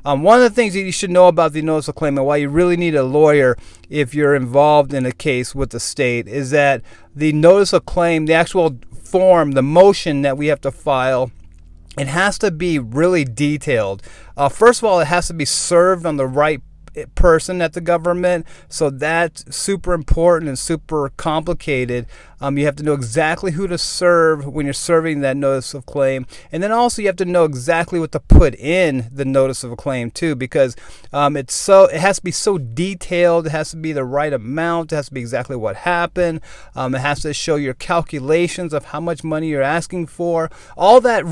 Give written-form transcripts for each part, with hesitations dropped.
One of the things that you should know about the notice of claim and why you really need a lawyer if you're involved in a case with the state is that the notice of claim, the actual form, the motion that we have to file, it has to be really detailed. First of all, it has to be served on the right person at the government, so that's super important and super complicated. You have to know exactly who to serve when you're serving that notice of claim, and then also you have to know exactly what to put in the notice of a claim too, because it has to be so detailed. It has to be the right amount. It has to be exactly what happened. It has to show your calculations of how much money you're asking for. All that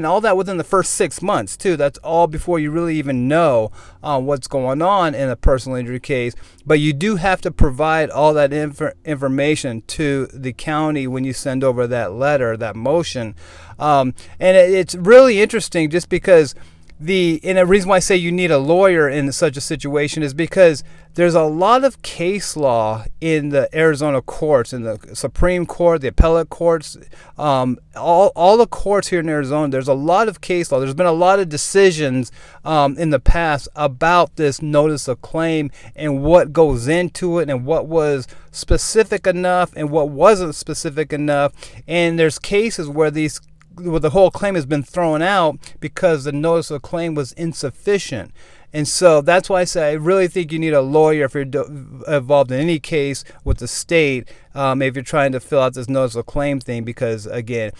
all that within the first 6 months too. That's all before you really even know what's going on in a personal injury case. But you do have to provide all that information to the county when you send over that letter, that motion. And it's really interesting just because and the reason why I say you need a lawyer in such a situation is because there's a lot of case law in the Arizona courts, in the Supreme Court, the appellate courts, all the courts here in Arizona. There's a lot of case law. There's been a lot of decisions in the past about this notice of claim and what goes into it and what was specific enough and what wasn't specific enough. And there's cases where the whole claim has been thrown out because the notice of claim was insufficient. And so that's why I say I really think you need a lawyer if you're involved in any case with the state, if you're trying to fill out this notice of claim thing, because again,